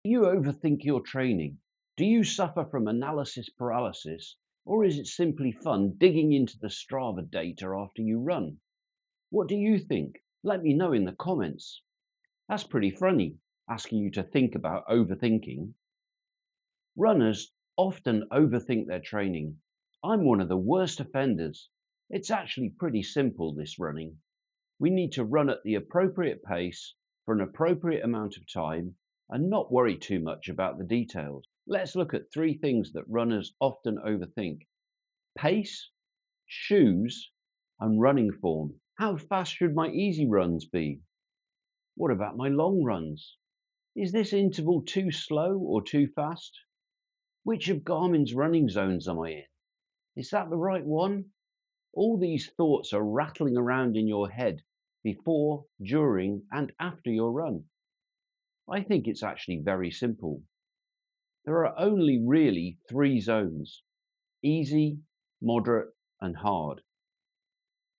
You overthink your training. Do you suffer from analysis paralysis, or is it simply fun digging into the Strava data after you run? What do you think? Let me know in the comments. That's pretty funny, asking you to think about overthinking. Runners often overthink their training. I'm one of the worst offenders. It's actually pretty simple, this running. We need to run at the appropriate pace for an appropriate amount of time and not worry too much about the details. Let's look at three things that runners often overthink: pace, shoes, and running form. How fast should my easy runs be? What about my long runs? Is this interval too slow or too fast? Which of Garmin's running zones am I in? Is that the right one? All these thoughts are rattling around in your head before, during, and after your run. I think it's actually very simple. There are only really three zones: easy, moderate, and hard.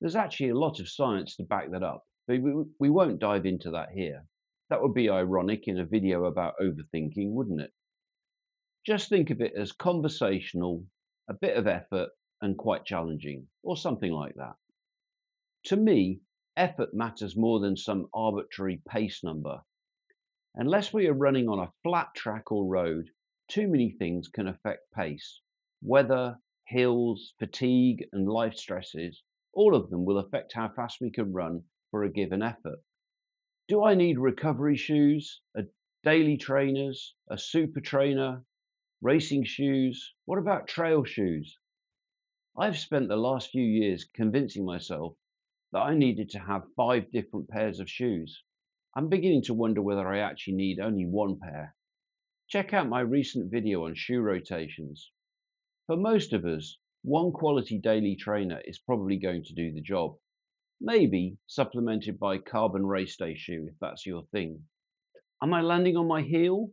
There's actually a lot of science to back that up, but we won't dive into that here. That would be ironic in a video about overthinking, wouldn't it? Just think of it as conversational, a bit of effort, and quite challenging, or something like that. To me, effort matters more than some arbitrary pace number. Unless we are running on a flat track or road, too many things can affect pace. Weather, hills, fatigue, and life stresses, all of them will affect how fast we can run for a given effort. Do I need recovery shoes, daily trainers, a super trainer, racing shoes? What about trail shoes? I've spent the last few years convincing myself that I needed to have 5 different pairs of shoes. I'm beginning to wonder whether I actually need only one pair. Check out my recent video on shoe rotations. For most of us, one quality daily trainer is probably going to do the job. Maybe supplemented by carbon race day shoe if that's your thing. Am I landing on my heel?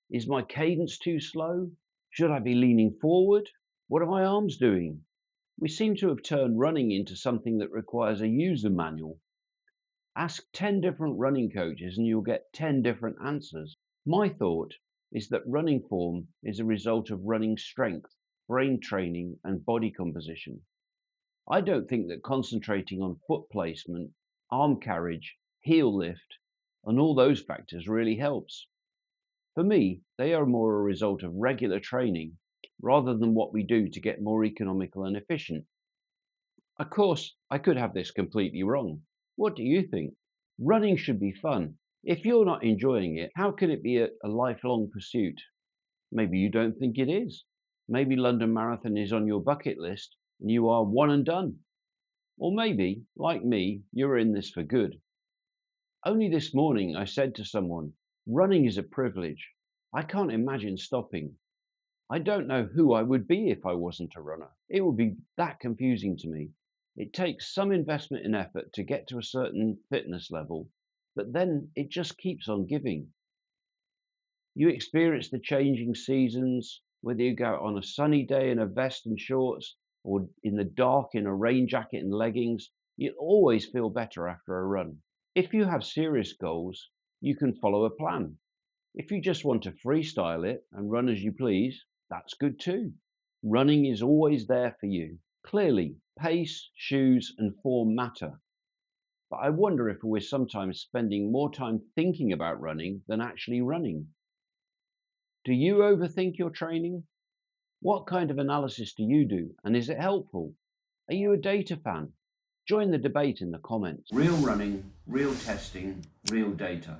Is my cadence too slow? Should I be leaning forward? What are my arms doing? We seem to have turned running into something that requires a user manual. Ask 10 different running coaches and you'll get 10 different answers. My thought is that running form is a result of running strength, brain training, and body composition. I don't think that concentrating on foot placement, arm carriage, heel lift, and all those factors really helps. For me, they are more a result of regular training rather than what we do to get more economical and efficient. Of course, I could have this completely wrong. What do you think? Running should be fun. If you're not enjoying it, how can it be a lifelong pursuit? Maybe you don't think it is. Maybe London Marathon is on your bucket list and you are one and done. Or maybe, like me, you're in this for good. Only this morning I said to someone, running is a privilege. I can't imagine stopping. I don't know who I would be if I wasn't a runner. It would be that confusing to me. It takes some investment in effort to get to a certain fitness level, but then it just keeps on giving. You experience the changing seasons, whether you go out on a sunny day in a vest and shorts or in the dark in a rain jacket and leggings, you always feel better after a run. If you have serious goals, you can follow a plan. If you just want to freestyle it and run as you please, that's good too. Running is always there for you. Clearly, pace, shoes, and form matter. But I wonder if we're sometimes spending more time thinking about running than actually running. Do you overthink your training? What kind of analysis do you do, and is it helpful? Are you a data fan? Join the debate in the comments. Real running, real testing, real data.